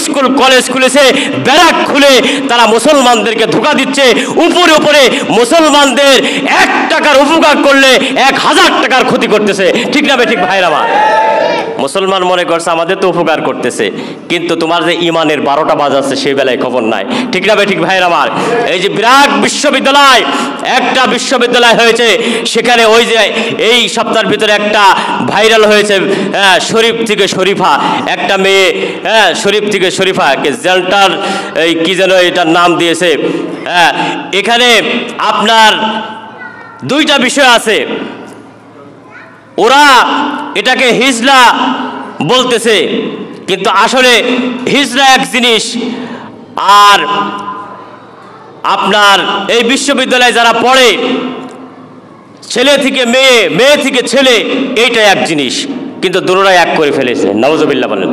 School college খুলেছে, barrack খুলে তারা মুসলমানদেরকে ধোঁকা দিচ্ছে। উপরে উপরে মুসলমানদের 1 টাকার উপকার করলে 1000 টাকার ক্ষতি করতেছে। ঠিক না ঠিক ভাইরা আমার? মুসলমান মনে করছে আমাদের তো উপকার করতেছে, কিন্তু তোমার যে ইমানের 12টা বাজাচ্ছে সেই বেলায় খবর নাই। ঠিক না ঠিক ভাইরা আমার? এই যে ব্র্যাক বিশ্ববিদ্যালয়, একটা বিশ্ববিদ্যালয় হয়েছে, সেখানে ওই যে এই সপ্তাহের ভিতরে একটা ভাইরাল হয়েছে, শরীফ থেকে শরীফা, একটা মেয়ে, শরীফ থেকে শরীফা জেলটার এই কি যেন এটার নাম দিয়েছে। এখানে আপনার 2টা বিষয় আছে। ওরা এটাকে হিজলা বলতেছে, কিন্তু আসলে হিজলা এক জিনিস, আর আপনার এই বিশ্ববিদ্যালয়ে যারা পড়ে ছেলে থেকে মেয়ে, মেয়ে থেকে ছেলে, এইটা এক জিনিস, কিন্তু দুটোটাই এক করে ফেলেছে। নাউজুবিল্লাহ বলেন।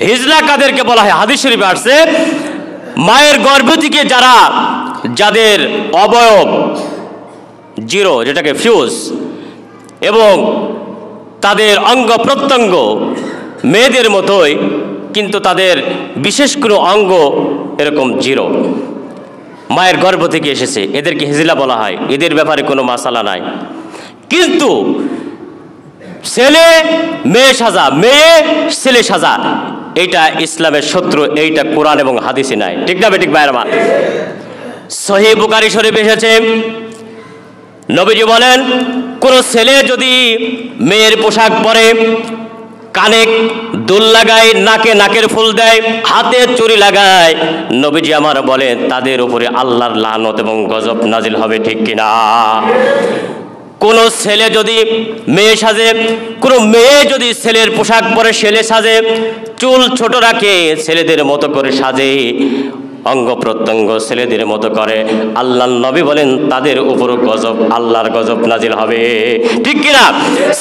হিজলা কাদেরকে বলা হয়? হাদিস শরীফে আসছে, মায়ের গর্ভ থেকে যাদের অবয়ব 0, যেটাকে ফিউজ, এবং তাদের অঙ্গ প্রত্যঙ্গ মেয়েদের মতোই, কিন্তু তাদের বিশেষ কোনো অঙ্গ এরকম 0, মায়ের গর্ভ থেকে এসেছে, এদেরকে হিজলা বলা হয়। এদের ব্যাপারে কোনো মাসালা নাই। কিন্তু ছেলে মেয়ে সাজা, মেয়ে ছেলে সাজা, এইটা ইসলামের শত্রু, এইটা কোরআন এবং হাদিসে নাই। ঠিক না ঠিক ভাইরা আমার? সহিহ বুখারী শরীফ এসেছে, নবীজি বলেন, কোন ছেলে যদি মেয়ের পোশাক পরে, কানে দুল লাগায়, নাকে নাকের ফুল দেয়, হাতে চুড়ি লাগায়, নবীজি আমার বলেন তাদের উপরে আল্লাহর লানত এবং গজব নাজিল হবে। ঠিক কিনা? কোন ছেলে যদি মেয়ে সাজে, কোন মেয়ে যদি ছেলের পোশাক পরে ছেলে সাজে, চুল ছোট রাখে, ছেলেদের মতো করে সাজে, অঙ্গ প্রত্যঙ্গ ছেলেদের মতো করে, আল্লাহর নবী বলেন তাদের উপর গজব, আল্লাহর গজব নাজিল হবে। ঠিক কিনা?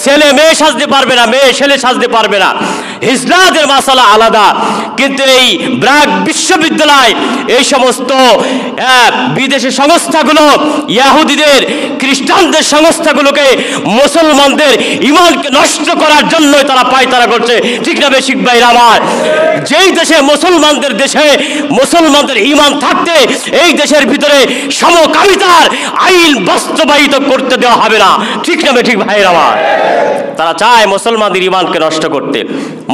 ছেলে মেয়ে সাজতে পারবে না, মেয়ে ছেলে সাজতে পারবে না। হিজলাদের মাসালা আলাদা, কিন্তু এই ব্র্যাক বিশ্ববিদ্যালয়, এই সমস্ত বিদেশি সংস্থাগুলো, ইহুদিদের খ্রিস্টানদের সংস্থাগুলোকে মুসলমানদের ইমানকে নষ্ট করার জন্য তারা পায়তারা করছে। ঠিক না বেশিক ভাইরা আমার? যেই দেশে মুসলমানদের দেশে মুসলমানদের ঈমান থাকতে এই দেশের ভিতরে সমকামিতার আইন বাস্তবায়িত করতে দেওয়া হবে না। ঠিক না ঠিক ভাইরা আমার? তারা চায় মুসলমানদের ঈমানকে নষ্ট করতে।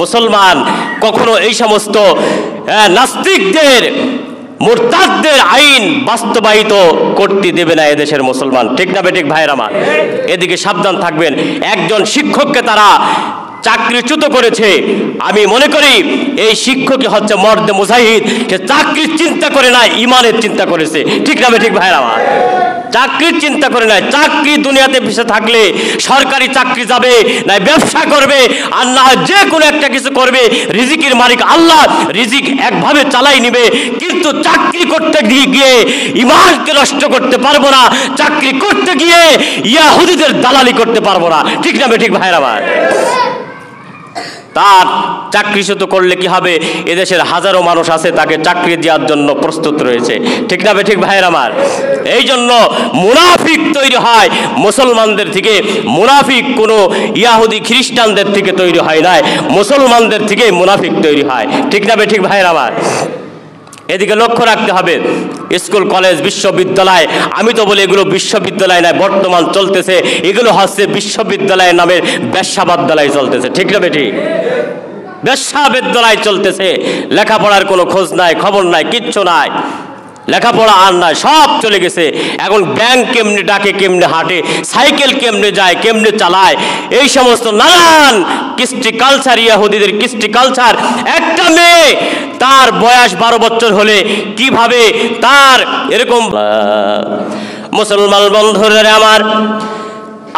মুসলমান কখনো এই সমস্ত নাস্তিকদের, মুরতাদদের আইন বাস্তবায়িত করতে দেবে না এদেশের মুসলমান। ঠিক না ঠিক ভাইরা আমার? এদিকে সাবধান থাকবেন। একজন শিক্ষককে তারা চাকরিচ্যুত করেছে। আমি মনে করি এই শিক্ষকই হচ্ছে মর্দে মুজাহিদ। সে চাকরির চিন্তা করে না, ইমানের চিন্তা করেছে। ঠিক না ঠিক ভাইরা আমার? চাকরির চিন্তা করে না। চাকরি দুনিয়াতে বেঁচে থাকলে সরকারি চাকরি যাবে, না ব্যবসা করবে, আর না যে কোনো একটা কিছু করবে। রিজিকের মালিক আল্লাহ, রিজিক একভাবে চালাই নিবে। কিন্তু চাকরি করতে গিয়ে ইমানকে নষ্ট করতে পারবো না। চাকরি করতে গিয়ে ইহুদিদের দালালি করতে পারবো না। ঠিক না ঠিক ভাইরা আমার? তার চাকরিচ্যুত করলে কি হবে? এদেশের হাজারো মানুষ আছে তাকে চাকরি দেওয়ার জন্য প্রস্তুত রয়েছে। ঠিক না ঠিক ভাইয়ের আমার? এই জন্য মুনাফিক তৈরি হয় মুসলমানদের থেকে। মুনাফিক কোনো ইহুদি খ্রিস্টানদের থেকে তৈরি হয় নাই, মুসলমানদের থেকে মুনাফিক তৈরি হয়। ঠিক না ঠিক ভাইয়ের আমার? এদিকে লক্ষ্য রাখতে হবে। স্কুল কলেজ বিশ্ববিদ্যালয়, আমি তো বলি এগুলো বিশ্ববিদ্যালয় নয়, বর্তমান চলতেছে এগুলো হচ্ছে বিশ্ববিদ্যালয় নামের বেশ্যাবিদ্যালয় চলতেছে। ঠিক না বেটি? বেশ্যাবিদ্যালয় চলতেছে। লেখাপড়ার কোনো খোঁজ নাই, খবর নাই, কিচ্ছু নাই। লেখাপড়া আর নাই, সব চলে গেছে। এখন ব্যাংক কেমনে ডাকে, কেমনে হাঁটে, সাইকেল কেমনে যায়, কেমনে চালায়, এই সমস্ত নানান কৃষ্টি কালচার, ইহুদিদের কৃষ্টি কালচার। একটা মেয়ে তার বয়স 12 বছর হলে কিভাবে তার এরকম। মুসলমান বন্ধুরা আমার,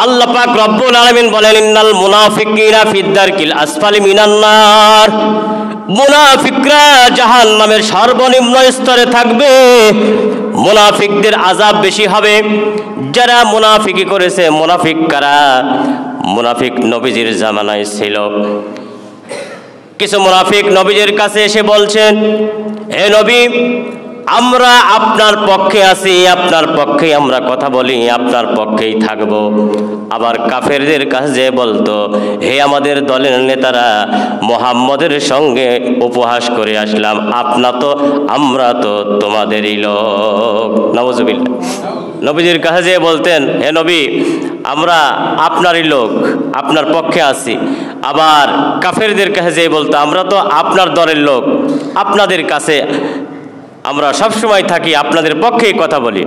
আল্লাহ পাক রব্বুল আলামিন বলেন, ইন্নাল মুনাফিকিনা ফিদ দারকিল আসফালি মিনান নার। মুনাফিকরা জাহান্নামের সর্বনিম্ন স্তরে থাকবে। মুনাফিকদের আযাব বেশি হবে। যারা মুনাফিকি করেছে, মুনাফিক কারা? মুনাফিক নবীজির জামানায় ছিল। কিছু মুনাফিক নবীজির কাছে এসে বলছেন, হে নবী, আমরা আপনার পক্ষে আছি, আপনার পক্ষেই আমরা কথা বলি, আপনার পক্ষেই থাকব। আবার কাফেরদের কাছে যে বলতো, হে আমাদের দলের নেতারা, মুহাম্মদের সঙ্গে উপহাস করে আসলাম, আমরা তো তোমাদেরই লোক। নাউজুবিল্লাহ। নবীজির কাছে যে বলতেন, হে নবী, আমরা আপনারই লোক, আপনার পক্ষে আছি। আবার কাফেরদের কাছে যে বলতো, আমরা তো আপনার দলের লোক, আপনাদের কাছে আমরা সবসময় থাকি, আপনাদের পক্ষেই কথা বলি।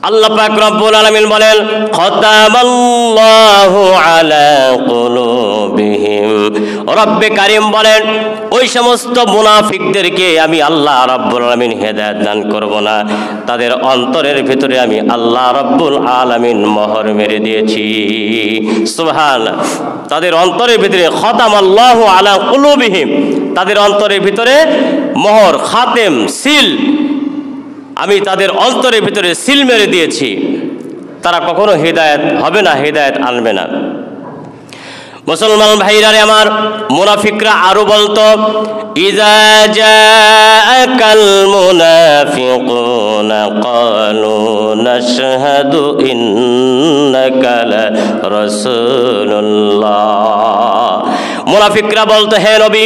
আল্লাহ পাক রব্বুল আলামিন বলেন, খাতামাল্লাহু আলা কুলুবিহিম। রব্বে কারীম বলেন, ওই সমস্ত মুনাফিকদেরকে আমি আল্লাহ রব্বুল আলামিন হেদায়েত দান করব না, তাদের অন্তরের ভিতরে আমি আল্লাহ রব্বুল আলামিন মোহর মেরে দিয়েছি। সুবহানাল্লাহ। তাদের অন্তরের ভিতরে খাতামাল্লাহু আলা কুলুবিহিম, তাদের অন্তরের ভিতরে মোহর, খাতেম, সিল, আমি তাদের অন্তরের ভিতরে সিল মেরে দিয়েছি। তারা কখনো হেদায়েত হবে না, হেদায়েত আনবে না। মুসলমান ভাইরা রে আমার, মুনাফিকরা আরো বলতো, ইযা জাআকাল মুনাফিকুনা ক্বালু নাশহাদু ইন্নাকা লারাসূলুল্লাহ। মুনাফিকরা বলতো, হে নবী,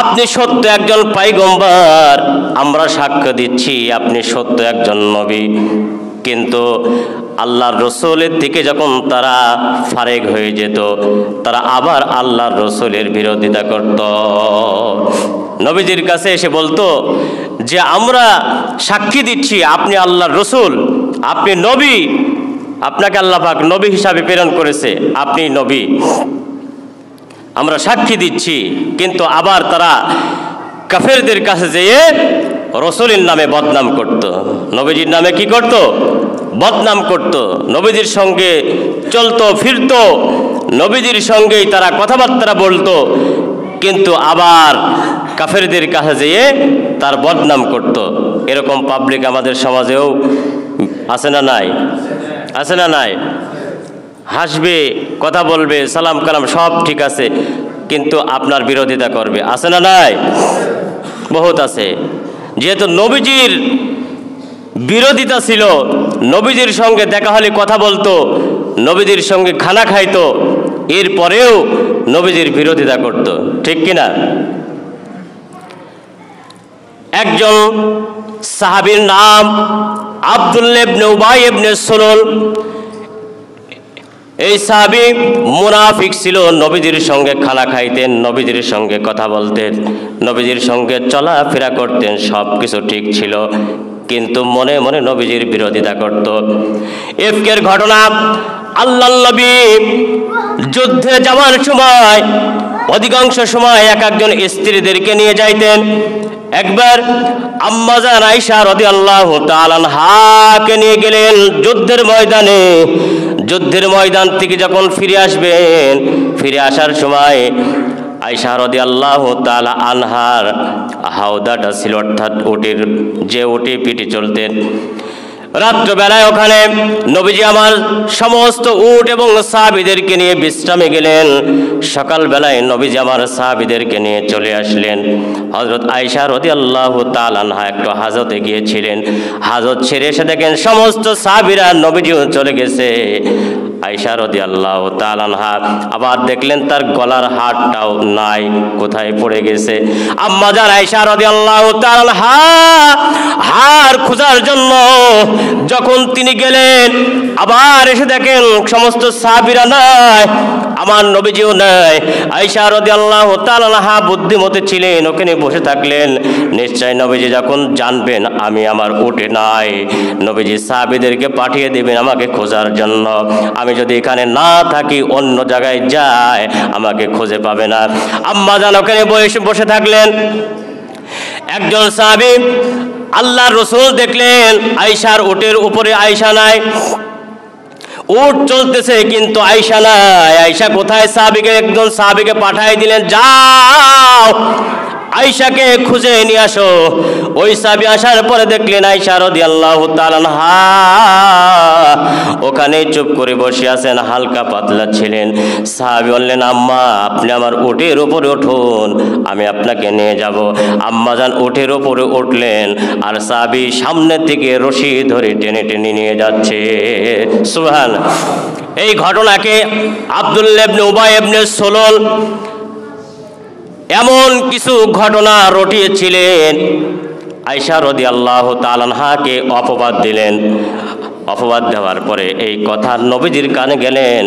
আপনি সত্য একজন পয়গম্বর, আমরা সাক্ষ্য দিচ্ছি আপনি সত্য একজন নবী। কিন্তু আল্লাহর রসুলের দিকে যখন তারা ফারেক হয়ে যেত, তারা আবার আল্লাহর রসুলের বিরোধিতা করত। নবীজির কাছে এসে বলতো যে আমরা সাক্ষী দিচ্ছি আপনি আল্লাহর রসুল, আপনি নবী, আপনাকে আল্লাহ পাক নবী হিসাবে প্রেরণ করেছে, আপনি নবী, আমরা সাক্ষী দিচ্ছি। কিন্তু আবার তারা কাফেরদের কাছে যেয়ে রসুলের নামে বদনাম করত, নবীজির নামে কি করত? বদনাম করত। নবীজির সঙ্গে চলতো ফিরতো, নবীজির সঙ্গেই তারা কথাবার্তা বলতো, কিন্তু আবার কাফেরদের কাছে যেয়ে তার বদনাম করত। এরকম পাবলিক আমাদের সমাজেও আছে না নাই? আছে না নাই? হাসবে, কথা বলবে, সালাম কালাম সব ঠিক আছে, কিন্তু আপনার বিরোধিতা করবে, আছে না নাই? বহুত আছে। যেহেতু নবীজির বিরোধিতা ছিল, নবীজির সঙ্গে দেখা হলে কথা বলতো, নবীজির সঙ্গে খানা খাইতো, এরপরেও নবীজির বিরোধিতা করত, ঠিক কিনা? একজন সাহাবীর নাম আব্দুল্লাহ ইবনে উবাই ইবনে সুলুল। এই সাহাবী মুনাফিক ছিল, নবীজির সঙ্গে খানা খাইতেন, নবীজির সঙ্গে কথা বলতেন, নবীজির সঙ্গে চলাফেরা করতেন, সব কিছু ঠিক ছিল, কিন্তু মনে মনে নবীজির বিরোধিতা করত। ইফকের ঘটনা, আল্লাহর নবী যুদ্ধে যাওয়ার সময় অধিকাংশ সময় এক একজন স্ত্রীদেরকে নিয়ে যাইতেন। একবার আম্মা জান আয়েশা রাদিয়াল্লাহু তাআলা আনহাকে নিয়ে গেলেন যুদ্ধের ময়দানে। যুদ্ধের ময়দান থেকে যখন ফিরে আসবেন, ফিরে আসার সময় আয়েশা রাদিয়াল্লাহু তাআলা আনহার হাওদাটা ছিল, অর্থাৎ উটের যে উটে পিঠে চলতেন। রাত্রবেলায় ওখানে নবীজি আমার সমস্ত উট এবং সাহাবীদেরকে নিয়ে বিশ্রামে গেলেন। সকালবেলায় নবীজি আমার সাহাবীদেরকে নিয়ে চলে আসলেন। হযরত আয়েশা রাদিয়াল্লাহু তাআলা আনহা একটু হাজতে গিয়েছিলেন। হাজত ছেড়ে এসে দেখেন সমস্ত সাহাবীরা নবীজিও চলে গেছে। আয়েশা রাদিয়াল্লাহু তাআলা আনহা আবার দেখলেন তার গলার হারটাও নাই, কোথায় পড়ে গেছে। আম্মা জান আয়েশা রাদিয়াল্লাহু তাআলা আনহা হার খোঁজার জন্য যখন তিনি গেলেন, আবার এসে দেখেন সমস্ত সাহাবীরা নাই, আমার নবীজিও নাই। আয়েশা রাদিয়াল্লাহু তাআলা আনহা বুদ্ধিমতী ছিলেন, ওখানে বসে থাকলেন। নিশ্চয় নবীজি যখন জানবেন আমি আমার উটে নাই, নবীজি সাহাবীদেরকে পাঠিয়ে দেবেন আমাকে খোঁজার জন্য। আমি যদি এখানে না থাকি, অন্য জায়গায় যাই, আমাকে খুঁজে পাবে না। আম্মা জান ওখানে বসে থাকলেন। একজন সাহাবী আল্লাহর রাসূল দেখলেন আয়েশার উটের উপরে আয়েশা নাই, উট চলতেছে কিন্তু আয়েশা নাই। আয়েশা কোথায়? একজন সাহাবীকে পাঠিয়ে দিলেন, যাও আয়েশাকে খুঁজে নিয়ে আসো। ওই সাহাবী আসার পরে দেখলেন আয়েশা রাদিয়াল্লাহু তাআলা আনহা ওখানে চুপ করে বসে আছেন, হালকা পাতলা ছিলেন। সাহাবী বললেন, আম্মা আপনি আমার উটের উপরে উঠুন, আমি আপনাকে নিয়ে যাব। আম্মা যান উটের উপরে উঠলেন, আর সাহাবী সামনে থেকে রশি ধরে টেনে টেনে নিয়ে যাচ্ছে। সুবহানাল্লাহ। এই ঘটনাকে আব্দুল্লাহ ইবনে উবাই ইবনে সুলুল এমন কিছু ঘটনা রটিয়েছিলেন, আয়েশা রাদিয়াল্লাহু তাআলা আনহাকে অপবাদ দিলেন। অপবাদ দেওয়ার পরে এই কথা নবীজির কানে গেলেন।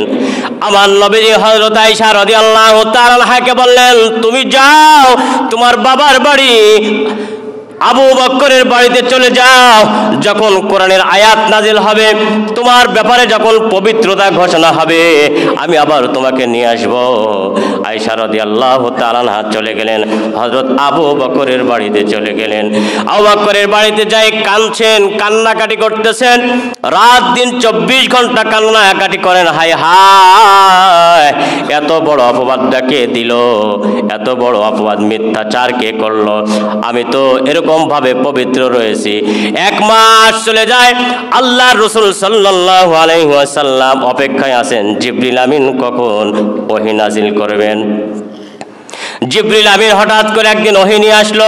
আমার নবীজি হযরত আয়েশা রাদিয়াল্লাহু তাআলা আনহাকে বললেন, তুমি যাও তোমার বাবার বাড়ি আবু বকরের বাড়িতে চলে যাও, যখন কোরআনের আয়াত নাজিল হবে, তোমার ব্যাপারে যখন পবিত্রতা ঘোষণা হবে, আমি আবার তোমাকে নিয়ে আসব। আয়েশা রাদিয়াল্লাহু তাআলা আনহা চলে গেলেন, হযরত আবু বকরের বাড়িতে চলে গেলেন। আবু বকরের বাড়িতে যাই কাঁদছেন, কান্নাকাটি করতেছেন, রাত দিন 24 ঘন্টা কান্নাকাটি করেন। হায় হায়, এত বড় অপবাদটা কে দিল? এত বড় অপবাদ, মিথ্যাচার কে করলো? আমি তো এরকম ভাবে পবিত্র রয়েছি। 1 মাস চলে যায়, আল্লাহর রাসূল সাল্লাল্লাহু আলাইহি ওয়াসাল্লাম অপেক্ষায় আছেন জিবরিল আমিন কখন ওহী নাজিল করবেন। জিবরিল আমিন হঠাৎ করে একদিন ওহী নিয়ে আসলো,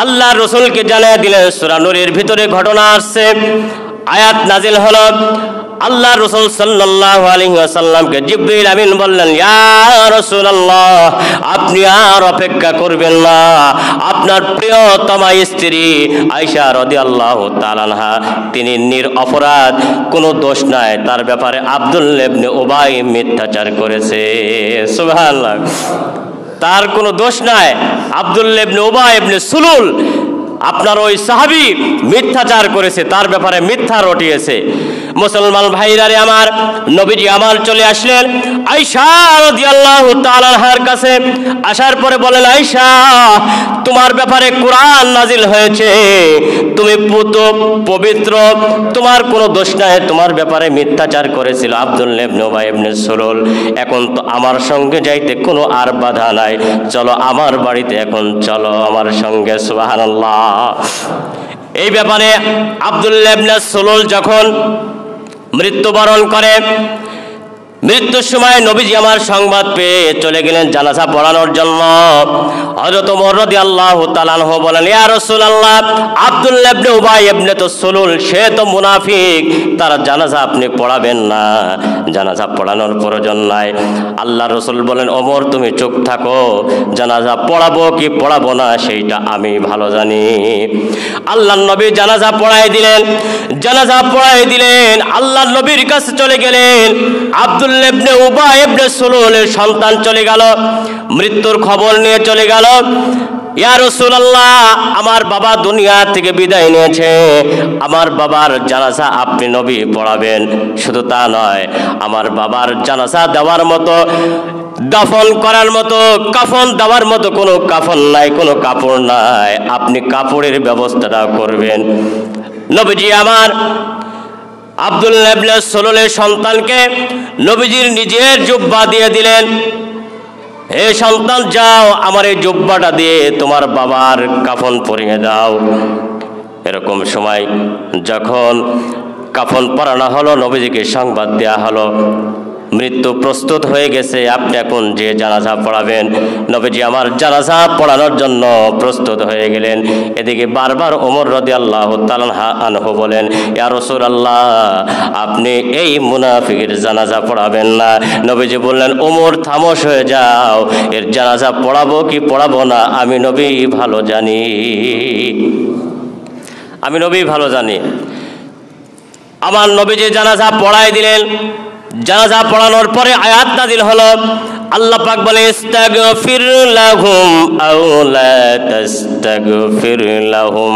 আল্লাহর রাসূলকে জানিয়ে দিলেন সূরা নূরের ভিতরে ঘটনা আসছে, আয়াত নাজিল হলো। আল্লাহ রাসূল সাল্লাল্লাহু আলাইহি ওয়াসাল্লামকে জিবরিল আমিন বললেন, ইয়া রাসূলুল্লাহ আপনি আর অপেক্ষা করবেন না, আপনার প্রিয়তমা স্ত্রী আয়েশা রাদিয়াল্লাহু তাআলা আনহা তিনি নিরপরাধ, কোনো দোষ নাই, তার ব্যাপারে আব্দুল্লাহ ইবনে উবাই মিথ্যাচার করেছে। সুবহানাল্লাহ। তার কোনো দোষ নাই, আব্দুল্লাহ ইবনে উবাই ইবনে সুলুল আপনার ওই সাহাবী মিথ্যাচার করেছে, তার ব্যাপারে মিথ্যা রটিয়েছে। মুসলমান ভাইরা রে আমার, নবীজি আমার চলে আসলেন আয়েশা রাদিয়াল্লাহু তাআলা আনহার কাছে। আসার পরে বলেন, আয়েশা তোমার ব্যাপারে কোরআন নাজিল হয়েছে, তুমি পবিত্র, তোমার কোনো দোষ নাই, তোমার ব্যাপারে মিথ্যাচার করেছিল আব্দুল্লাহ ইবনে উবাই ইবনে সুলুল। এখন তো আমার সঙ্গে যাইতে কোনো আর বাধা নাই, চলো আমার বাড়িতে, এখন চলো আমার সঙ্গে। সুবহানাল্লাহ। এই ব্যাপারে আব্দুল্লাহ ইবনে সুলুল যখন মৃত্যুবরণ করে, মৃত্যুর সময় নবীজি আমার সংবাদ পেয়ে চলে গেলেন জানাজা পড়ানোর জন্য। হযরত ওমর রাদিয়াল্লাহু তাআলা আনহু বলেন, ইয়া রাসূলুল্লাহ আব্দুল্লাহ ইবনে উবাই ইবনে সুলুল সে তো মুনাফিক, তার জানাজা আপনি পড়াবেন না, জানাজা পড়ানোর প্রয়োজন নাই। আল্লাহর রাসূল বলেন, ওমর তুমি চুপ থাকো, জানাজা পড়াবো কি পড়াবো না সেইটা আমি ভালো জানি। আল্লাহর নবী জানাজা পড়াই দিলেন। জানাজা পড়াই দিলেন, আল্লাহর নবীর কাছে চলে গেলেন। আব্দুল্লাহ ইবনে উবাই ইবনে সুলুলের সন্তান চলে গেল, মৃত্যুর খবর নিয়ে চলে গেল। ইয়া রাসূলুল্লাহ আমার বাবা দুনিয়া থেকে বিদায় নিয়েছে, আমার বাবার জানাজা আপনি নবী পড়াবেন। শুধু তা নয়, আমার বাবার জানাজা দেওয়ার মতো, দাফন করার মতো, কাফন দেওয়ার মতো কোনো কাফন নাই, কোনো কাপড় নাই, আপনি কাপড়ের ব্যবস্থাটা করবেন। নবীজি আমার আব্দুল্লাহ ইবনে সুলুলের সন্তানকে নবীজির নিজের জুব্বা দিয়ে দিলেন। হে সন্তান যাও, আমার এই জুব্বাটা দিয়ে তোমার বাবার কাফন পরিয়ে দাও। এরকম সময় যখন কাফন পরানো হলো, নবীজিকে সংবাদ দেয়া হলো মৃত্যু প্রস্তুত হয়ে গেছে, আপনি এখন যে জানাজা পড়াবেন। নবীজি আমার জানাজা পড়ানোর জন্য প্রস্তুত হয়ে গেলেন। এদিকে বারবার ওমর রাদিয়াল্লাহু তাআলা আনহু বলেন, ইয়া রাসূলুল্লাহ আপনি এই মুনাফিকের জানাজা পড়াবেন না। নবীজি বললেন, ওমর খামোশ হয়ে যাও, এর জানাজা পড়াবো কি পড়াবো না আমি নবী ভালো জানি, আমি নবী ভালো জানি। আমার নবীজি জানাজা পড়াই দিলেন। জানাজা পড়ানোর পরে আয়াত নাযিল হলো, আল্লাহ পাক বলে, ইস্তাগফির লাহুম আও লা তাস্তাগফির লাহুম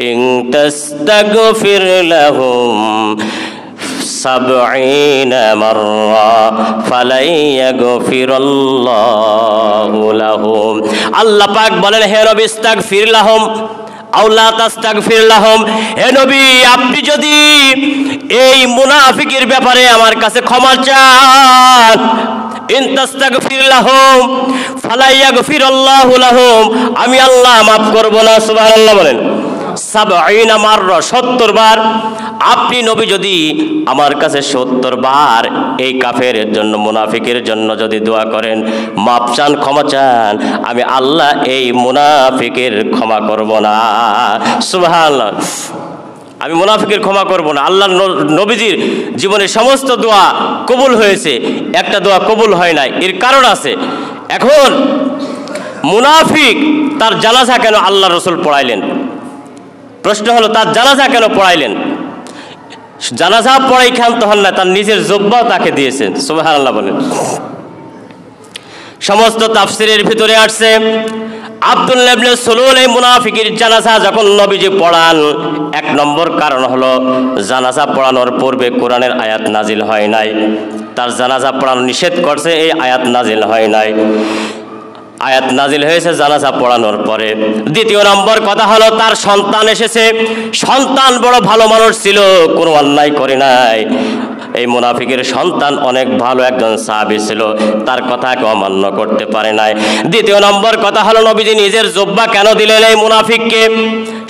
ইন তাস্তাগফির লাহুম 70 মাররা ফালাই ইয়াগফিরুল্লাহু লাহুম। আল্লাহ পাক বলেন, হে নবী ইস্তাগফির লাহুম আও লা তাস্তাগফির লাহুম, হে নবী আপনি যদি এই মুনাফিকের ব্যাপারে আমার কাছে ক্ষমা চান, ইন তাস্তাগফির লাহুম ফালা ইয়াগফিরুল্লাহু লাহুম, আমি আল্লাহ মাফ করব না। সুবহানাল্লাহ বলেন। ৭০ মাররা, ৭০ বার। আপনি নবী যদি আমার কাছে ৭০ বার এই কাফেরের জন্য, মুনাফিকের জন্য যদি দোয়া করেন, মাপ চান, ক্ষমা চান, আমি আল্লাহ এই মুনাফিকের ক্ষমা করব না। সুবহানাল্লাহ। আমি মুনাফিকের ক্ষমা করব না। আল্লাহ নবীজির জীবনের সমস্ত দোয়া কবুল হয়েছে, একটা দোয়া কবুল হয় নাই, এর কারণ আছে। এখন মুনাফিক তার জানাজা কেন আল্লাহ রসুল পড়াইলেন? প্রশ্ন হলো, তার জানাজা কেন পড়াইলেন? জানাজা পড়াই ক্ষান্ত হন না, তার নিজের জব্বাও তাকে দিয়েছেন। সুবহানাল্লাহ বলেন। সমস্ত তাফসিরের ভিতরে আসছে, আব্দুল্লাহ ইবনে সুলুল এই মুনাফিকের জানাজা যখন নবীজি পড়ান, ১ নম্বর কারণ হলো জানাজা পড়ানোর পূর্বে কোরআনের আয়াত নাজিল হয় নাই। তার জানাজা পড়ানো নিষেধ করছে, এই আয়াত নাজিল হয় নাই। আয়াত নাজিল হয়েছে জানাজা পড়ানোর পরে। দ্বিতীয় নম্বর কথা হলো, তার সন্তান এসেছে, সন্তান বড় ভালো মানুষ ছিল, কোনো অন্যায় করে নাই। এই মুনাফিকের সন্তান অনেক ভালো একজন সাহাবী ছিল, তার কথা কেউ অমান্য করতে পারে নাই। দ্বিতীয় নম্বর কথা হলো, নবীজি নিজের জব্বা কেন দিলেন এই মুনাফিককে?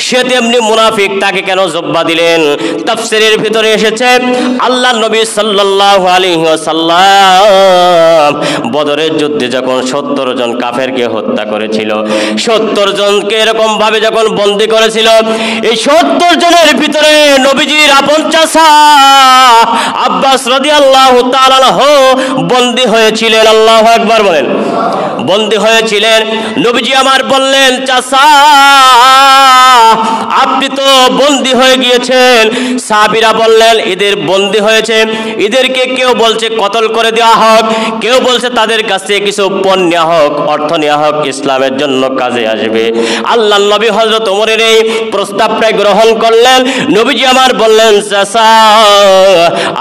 সে তেমনি মুনাফিক, তাকে কেন জব্বা দিলেন? তাফসীরের ভিতরে এসেছে, আল্লাহ নবী সাল্লাল্লাহু আলাইহি ওয়াসাল্লাম বদরের যুদ্ধে যখন ৭০ জন কাফেরকে হত্যা করেছিল, ৭০ জনকে এরকম ভাবে যখন বন্দী করেছিল, এই ৭০ জনের ভিতরে নবীজির আপন চাচা আব্বাস রাদিয়াল্লাহু তাআলা আনহু বন্দী হয়েছিলেন। আল্লাহু আকবার বলেন। বন্দী হয়েছিলেন। নবীজি আমার বললেন, চাচা আপনি তো বন্দী হয়ে গিয়েছেন। সাহাবীরা বললেন, এদের বন্দী হয়েছে, এদেরকে কেউ বলছে কতল করে দেওয়া হোক, কেউ বলছে তাদের কাছে কিছু পণ নেওয়া হোক, অর্থ নেওয়া হোক, ইসলামের জন্য কাজে আসবে। আল্লাহ নবী হযরত ওমরের এই প্রস্তাবটাই গ্রহণ করলেন। নবীজি আমার বললেন, চাচা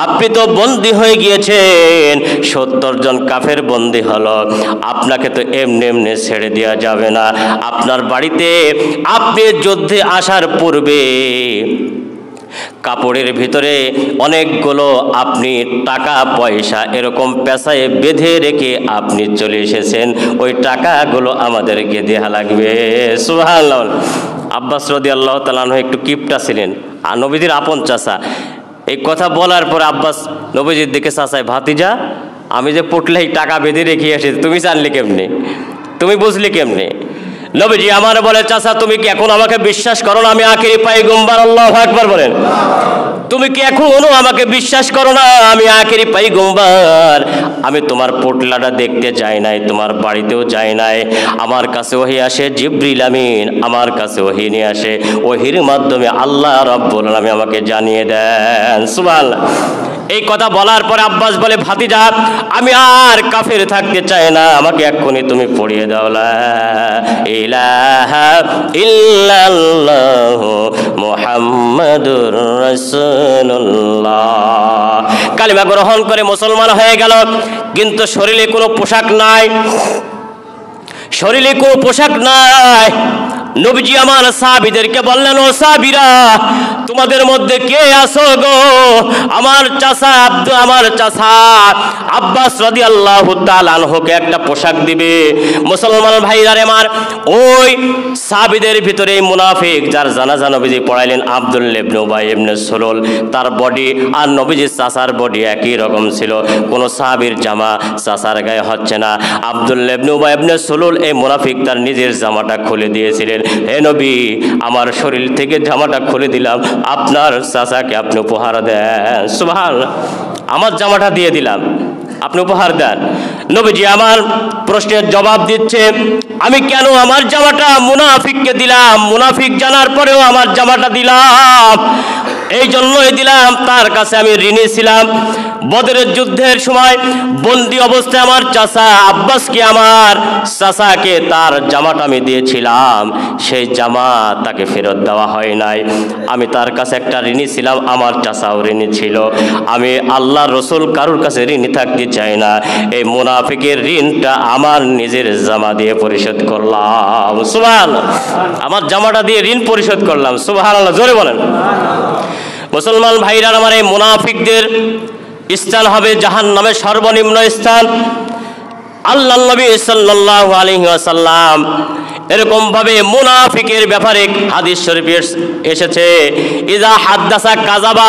আপনি তো বন্দী হয়ে গিয়েছেন, ৭০ জন কাফের বন্দী হলো, আপনাকে তো এমনি এমনি ছেড়ে দেওয়া যাবে না। আপনার বাড়িতে আপনি যুদ্ধে আসার পূর্বে কাপড়ের ভিতরে অনেকগুলো আপনি টাকা পয়সা এরকম পেশায় বেঁধে রেখে আপনি চলে এসেছেন, ওই টাকাগুলো আমাদেরকে দেয়া লাগবে। সুবহানাল্লাহ। আব্বাস রাদিয়াল্লাহু তাআলা আনহু একটু কিপটা ছিলেন, আর নবীজির আপন চাচা। এই কথা বলার পর আব্বাস নবীজির দিকে, চাচাই, ভাতিজা আমি যে পটলাই টাকা বেঁধে রেখে এসেছি, তুমি জানলে কেমনে, তুমি বুঝলি কেমনে? নবীজি আমার বলে, চাচা তুমি কি এখন আমাকে বিশ্বাস করো না আমি আখিরি পয়গম্বর? আল্লাহু আকবার বলেন। তুমি কি এখনো আমাকে বিশ্বাস করো না আমি আখিরি পয়গম্বর? আমি তোমার পোটলাটা দেখতে যাই নাই, তোমার বাড়িতেও যাই নাই, আমার কাছে ওহী আসে, জিবরিল আমিন আমার কাছে ওহী নিয়ে আসে, ওহীর মাধ্যমে আল্লাহ রাব্বুল আলামিন আমাকে জানিয়ে দেন। সুবহানাল্লাহ। এই কথা বলার পরে আব্বাস বলে, ভাতিজা আমি আর কাফের থাকতে চাই না, আমাকে এক্ষুনি তুমি পড়িয়ে দাও লা ইলাহা ইল্লাল্লাহু মুহাম্মাদুর রাসূলুল্লাহ। কালিমা গ্রহণ করে মুসলমান হয়ে গেল, কিন্তু শরীরে কোনো পোশাক নাই, শরীরে কোনো পোশাক নাই। নবীজি আমার সাহাবীদেরকে বললেন, ও সাহাবীরা তোমাদের মধ্যে কে আছো গো? আমার চাচা আব্বাস রাদিয়াল্লাহু তাআলা আনহুকে একটা পোশাক দিবে। মুসলমান ভাইরা আমার, ওই সাহাবীদের ভিতরে মুনাফিক যার জানাজা নবীজি পড়াইলেন, আব্দুল্লাহ ইবনে উবাই ইবনে সুলুল, তার বডি আর নবীজির চাচার বডি একই রকম ছিল, কোনো সাহাবীর জামা চাচার গায়ে হচ্ছে না। আব্দুল্লাহ ইবনে উবাই ইবনে সুলুল এই মুনাফিক তার নিজের জামাটা খুলে দিয়েছিলেন। হে নবী আমার শরীর থেকে জামাটা খুলে দিলাম, আপনার চাচাকে আপনি উপহার দেন। সুবহানাল্লাহ। আমার জামাটা দিয়ে দিলাম, আপনি উপহার দেন। নবীজি আমার প্রশ্নের জবাব দিচ্ছে, আমি কেন আমার জামাটা মুনাফিককে দিলাম? মুনাফিক জানার পরেও আমার জামাটা দিলাম, এই জন্যই দিলাম, তার কাছে আমি ঋণী ছিলাম। বদরের যুদ্ধের সময় বন্দী অবস্থায় আমার চাচা আব্বাসকে, আমার চাচাকে তার জামাটা আমি দিয়েছিলাম, সেই জামা তাকে ফেরত দেওয়া হয় নাই। আমি তার কাছে একটা ঋণী ছিলাম, আমার চাচাও ঋণী ছিল। আমি আল্লাহ রসুল কারোর কাছে ঋণী থাকতে চাই না। এই মুনাফিকের ঋণটা আমার নিজের জামা দিয়ে পরিশোধ করলাম। সুবহানাল্লাহ। আমার জামাটা দিয়ে ঋণ পরিশোধ করলাম। সুবহানাল্লাহ, জোরে বলেন। মুসলমান ভাইরা আমার, এই মুনাফিকদের স্থান হবে জাহান্নামের সর্বনিম্ন স্থান। আল্লাহ নবী সাল্লাল্লাহু আলাইহি ওয়াসাল্লাম এরকম ভাবে মুনাফিকের ব্যাপারে হাদিস শরীফে এসেছে, ইজা হাদ্দাসা কাযাবা,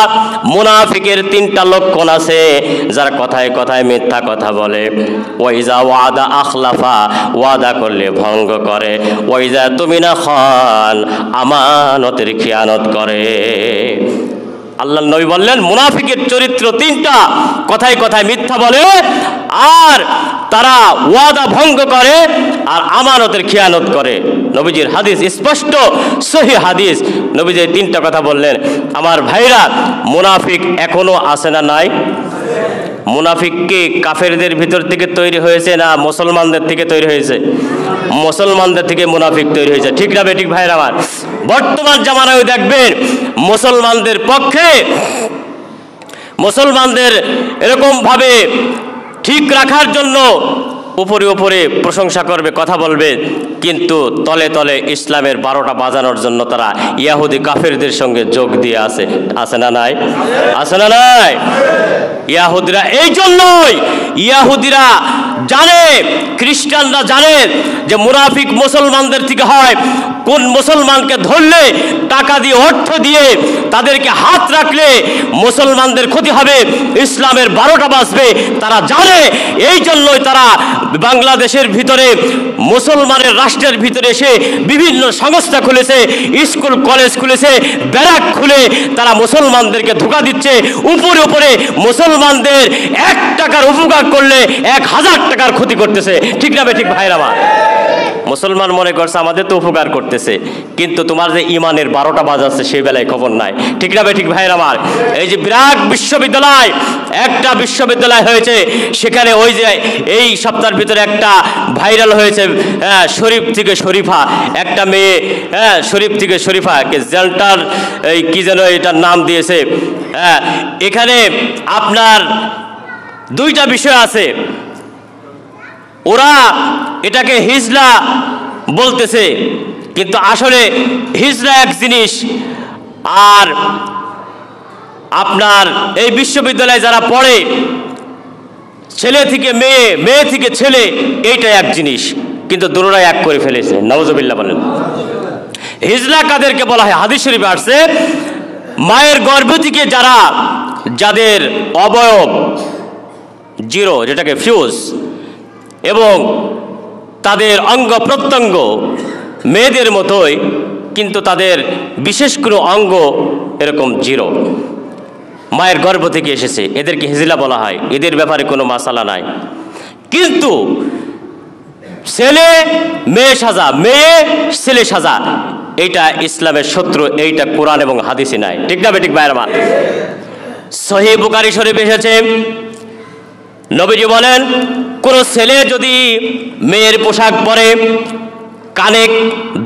মুনাফিকের তিনটা লক্ষণ আছে, যার কথায় কথায় মিথ্যা কথা বলে, ওয়া ইজা ওয়াদা আখলাফা, ওয়াদা করলে ভঙ্গ করে, ওয়া ইজা তুমিনা খান, আমানতের খিয়ানত করে। আল্লাহ নবী বললেন মুনাফিকের চরিত্র তিনটা, কথায় কথায় মিথ্যা বলে, আর তারা ওয়াদা ভঙ্গ করে, আর আমানতের খিয়ানত করে। নবীজির হাদিস স্পষ্ট সহিহ হাদিস, নবীজি তিনটা কথা বললেন। আমার ভাইরা, মুনাফিক এখনো আছে না নাই? মুনাফিক কি কাফেরদের ভিতর থেকে তৈরি হয়েছে না মুসলমানদের থেকে তৈরি হয়েছে? মুসলমানদের থেকে মুনাফিক তৈরি হয়েছে, ঠিক না বেঠিক ভাইরা আমার? বর্তমান জামানায় দেখবেন মুসলমানদের পক্ষে, মুসলমানদের এরকম ভাবে ঠিক রাখার জন্য উপরে উপরে প্রশংসা করবে, কথা বলবে, কিন্তু তলে তলে ইসলামের 12টা বাজানোর জন্য তারা ইয়াহুদি কাফেরদের সঙ্গে যোগ দিয়ে আছে না নাই? আছে না নাই? ইয়াহুদিরা এই জন্যই, ইয়াহুদিরা জানে, খ্রিস্টানরা জানে যে মুনাফিক মুসলমানদের থেকে হয়। কোন মুসলমানকে ধরলে, টাকা দিয়ে, অর্থ দিয়ে তাদেরকে হাত রাখলে মুসলমানদের ক্ষতি হবে, ইসলামের 12টা বাজবে, তারা জানে। এই জন্যই তারা বাংলাদেশের ভিতরে, মুসলমানের রাষ্ট্রের ভিতরে এসে বিভিন্ন সংস্থা খুলেছে, স্কুল কলেজ খুলেছে, ব্যারাক খুলে তারা মুসলমানদেরকে ধোঁকা দিচ্ছে। উপরে উপরে মুসলমানদের 1 টাকার উপকার করলে 1000 টাকার ক্ষতি করতেছে, ঠিক না বেঠিক ভাইরা আমার? মুসলমান মনে করছে আমাদের তো উপকার করতেছে, কিন্তু তোমার যে ইমানের 12টা বাজাচ্ছে সেই বেলায় খবর নাই, ঠিক না বেঠিক ভাইরা আমার? এই যে ব্র্যাক বিশ্ববিদ্যালয়, একটা বিশ্ববিদ্যালয় হয়েছে, সেখানে ওই যে এই সপ্তাহের ভিতরে একটা ভাইরাল হয়েছে, শরীফ থেকে শরীফা, একটা মেয়ে, শরীফ থেকে শরীফা, জেন্টার এই কি যেন এটার নাম দিয়েছে। এখানে আপনার 2টা বিষয় আছে, ওরা এটাকে হিজলা বলতেছে, কিন্তু আসলে হিজলা এক জিনিস, আর আপনার এই বিশ্ববিদ্যালয়ে যারা পড়ে, ছেলে থেকে মেয়ে, মেয়ে থেকে ছেলে, এইটা এক জিনিস, কিন্তু দুটোটাই এক করে ফেলেছে। নাউজুবিল্লাহ বলেন। হিজলা কাদেরকে বলা হয়? হাদিস শরীফে আসছে, মায়ের গর্ভ থেকে যাদের অবয়ব 0, যেটাকে ফিউজ, এবং তাদের অঙ্গ প্রত্যঙ্গ মেয়েদের মতোই, কিন্তু তাদের বিশেষ কোনো অঙ্গ এরকম 0, মায়ের গর্ভ থেকে এসেছে, এদেরকে হিজলা বলা হয়। এদের ব্যাপারে কোনো মাসালা নাই। কিন্তু ছেলে মেয়ে সাজা, মেয়ে ছেলে সাজা, এইটা ইসলামের শত্রু, এইটা কোরআন এবং হাদিসে নাই, ঠিক না বেঠিক ভাইরা আমার? সহিহ বুখারী শরীফে এসেছে, নবীজি বলেন, কোন ছেলে যদি মেয়ের পোশাক পরে, কানে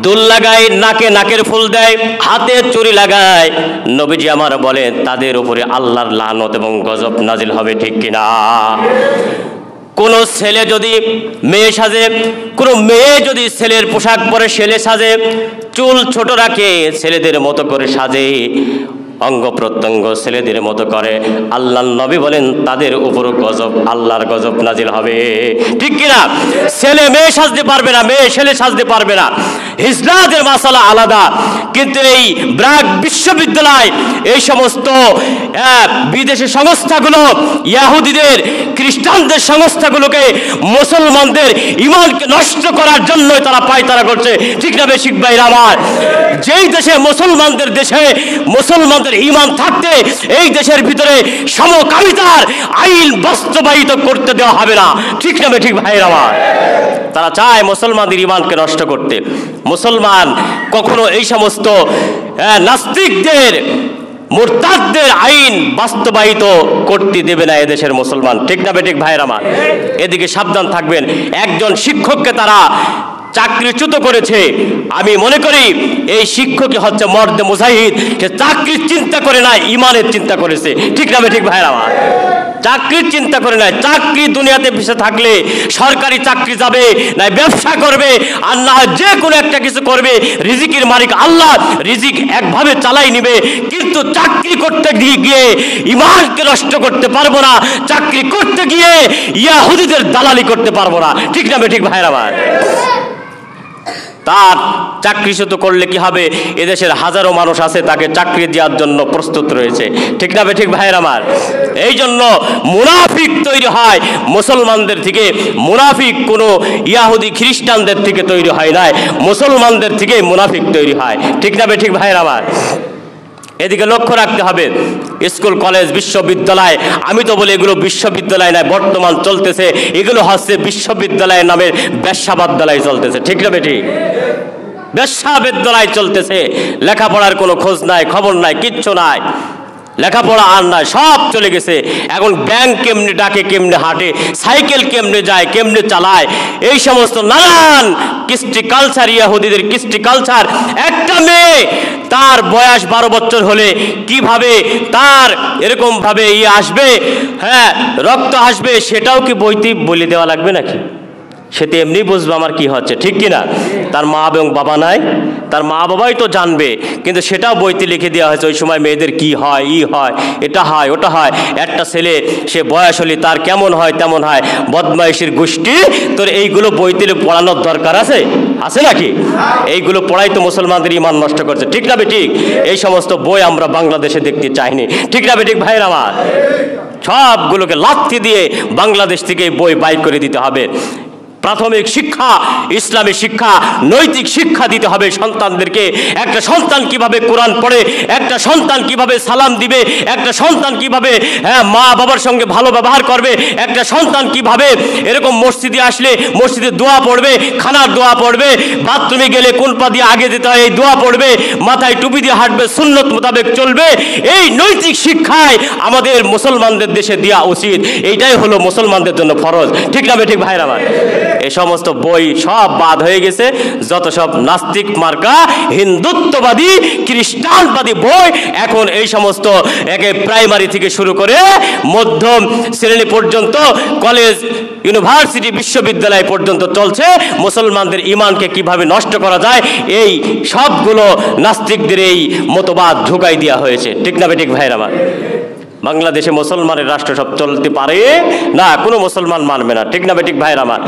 দুল লাগায়, নাকে নাকের ফুল দেয়, হাতে চুড়ি লাগায়, নবীজি আমার বলে তাদের উপরে আল্লাহর লানত এবং গজব নাজিল হবে, ঠিক কিনা? কোন ছেলে যদি মেয়ে সাজে, কোন মেয়ে যদি ছেলের পোশাক পরে ছেলে সাজে, চুল ছোট রাখে, ছেলেদের মতো করে সাজে, অঙ্গ প্রত্যঙ্গ ছেলেদের মতো করে, আল্লাহর নবী বলেন তাদের উপর গজব, আল্লাহর গজব নাজিল হবে, ঠিক কিনা? ছেলে মেয়ে সাজতে পারবে না, মেয়ে ছেলে সাজতে পারবে না, হিজলাদের মাসালা আলাদা। কিন্তু এই ব্র্যাক বিশ্ববিদ্যালয়, এই সমস্ত বিদেশি সংস্থাগুলো, ইহুদিদের, খ্রিস্টানদের সংস্থাগুলোকে মুসলমানদের ইমানকে নষ্ট করার জন্যই তারা পায়তারা করছে, ঠিক না বেশিক ভাইরা আমার? যেই দেশে মুসলমানদের দেশে মুসলমানদের ঈমান থাকতে এই দেশের ভিতরে সমকামিতার আইন বাস্তবায়িত করতে দেওয়া হবে না, ঠিক না বেঠিক ভাইরা আমার? তারা চায় মুসলমানদের ঈমানকে নষ্ট করতে। মুসলমান কখনো এই সমস্ত নাস্তিকদের, মুরতাদদের আইন বাস্তবায়িত করতে দেবে না এদেশের মুসলমান, ঠিক না বেঠিক ভাইরা আমার? এদিকে সাবধান থাকবেন। একজন শিক্ষককে তারা চাকরিচ্যুত করেছে, আমি মনে করি এই শিক্ষকই হচ্ছে মর্দে মুজাহিদ, সে চাকরির চিন্তা করে না, ইমানের চিন্তা করেছে, ঠিক না বেঠিক ভাইরা আমার? চাকরির চিন্তা করে নাই। চাকরি দুনিয়াতে বেঁচে থাকলে সরকারি চাকরি যাবে, না ব্যবসা করবে, আর না হয় যে কোনো একটা কিছু করবে। রিজিকের মালিক আল্লাহ, রিজিক একভাবে চালাই নিবে। কিন্তু চাকরি করতে গিয়ে ঈমানকে নষ্ট করতে পারবো না, চাকরি করতে গিয়ে ইহুদিদের দালালি করতে পারবো না। ঠিক না ঠিক ভাইরা আমার? তার চাকরি শুধু করলে কি হবে? এদেশের হাজারো মানুষ আছে তাকে চাকরি দেওয়ার জন্য প্রস্তুত রয়েছে। ঠিক না ঠিক ভাইয়ের আমার? এই জন্য মুনাফিক তৈরি হয় মুসলমানদের থেকে। মুনাফিক কোনো ইহুদি খ্রিস্টানদের থেকে তৈরি হয় নাই, মুসলমানদের থেকে মুনাফিক তৈরি হয়। ঠিক না ঠিক ভাইয়ের আমার? এদিকে লক্ষ্য রাখতে হবে। স্কুল কলেজ বিশ্ববিদ্যালয়, আমি তো বলি এগুলো বিশ্ববিদ্যালয় নয়, বর্তমান চলতেছে এগুলো হচ্ছে বিশ্ববিদ্যালয় নামের বেশ্যাবিদ্যালয় চলতেছে। ঠিক না ঠিক? বেশ্যাবিদ্যালয় চলতেছে, লেখাপড়ার কোনো খোঁজ নাই, খবর নাই, কিচ্ছু নাই, লেখাপড়া আর নাই, সব চলে গেছে। এখন ব্যাংক কেমনে ডাকে, কেমনে হাঁটে, সাইকেল কেমনে যায়, কেমনে চালায়, এই সমস্ত নানান কৃষ্টি কালচার, ইহুদিদের কৃষ্টি কালচার। একটা মেয়ে তার বয়স 12 বছর হলে কিভাবে তার এরকম ভাবে আসবে, হ্যাঁ রক্ত আসবে, সেটাও কি বইতে বলে দেওয়া লাগবে নাকি? সে তো এমনি বুঝবে আমার কি হচ্ছে। ঠিক কিনা? তার মা এবং বাবা নাই, তার মা বাবাই তো জানবে, কিন্তু সেটাও বইতে লিখে দেওয়া হয়েছে ওই সময় মেয়েদের কি হয়, হয়, এটা হয়, ওটা হয়। একটা ছেলে সে বয়স হলে তার কেমন হয় তেমন হয়, বদমাইশির গোষ্ঠী। তোর এইগুলো বইতে পড়ানোর দরকার আছে নাকি? এইগুলো পড়াই তো মুসলমানদের ঈমান নষ্ট করছে। ঠিক না ঠিক? এই সমস্ত বই আমরা বাংলাদেশে দেখতে চাইনি। ঠিক না ঠিক ভাইয়ের আমার? সবগুলোকে লাথি দিয়ে বাংলাদেশ থেকে বই বাইর করে দিতে হবে। প্রাথমিক শিক্ষা, ইসলামী শিক্ষা, নৈতিক শিক্ষা দিতে হবে সন্তানদেরকে। একটা সন্তান কিভাবে কোরআন পড়ে, একটা সন্তান কিভাবে সালাম দিবে, একটা সন্তান কিভাবে মা বাবার সঙ্গে ভালো ব্যবহার করবে, একটা সন্তান কিভাবে এরকম মসজিদে আসলে মসজিদে দোয়া পড়বে, খানার দোয়া পড়বে, বাথরুমে গেলে কোন পা দিয়ে আগে দিতে হয় এই দোয়া পড়বে, মাথায় টুপি দিয়ে হাঁটবে, সুন্নত মোতাবেক চলবে। এই নৈতিক শিক্ষায় আমাদের মুসলমানদের দেশে দেওয়া উচিত। এইটাই হলো মুসলমানদের জন্য ফরজ। ঠিক না ঠিক ভাইরা আমার? এই সমস্ত বই সব বাদ হয়ে গেছে। যত সব নাস্তিক মার্কা, হিন্দুত্ববাদী, খ্রিস্টানবাদী বই এখন এই সমস্ত একে প্রাইমারি থেকে শুরু করে মধ্যম শ্রেণী পর্যন্ত, কলেজ, ইউনিভার্সিটি, বিশ্ববিদ্যালয় পর্যন্ত চলছে। মুসলমানদের ঈমানকে কিভাবে নষ্ট করা যায় এই সবগুলো নাস্তিকদের এই মতবাদ ঢুকাই দেওয়া হয়েছে। ঠিক না ঠিক ভাইয়ের আমার? বাংলাদেশে মুসলমানের রাষ্ট্র সব চলতে পারে না, কোনো মুসলমান মানবে না। ঠিক না ঠিক ভাইয়ের আমার?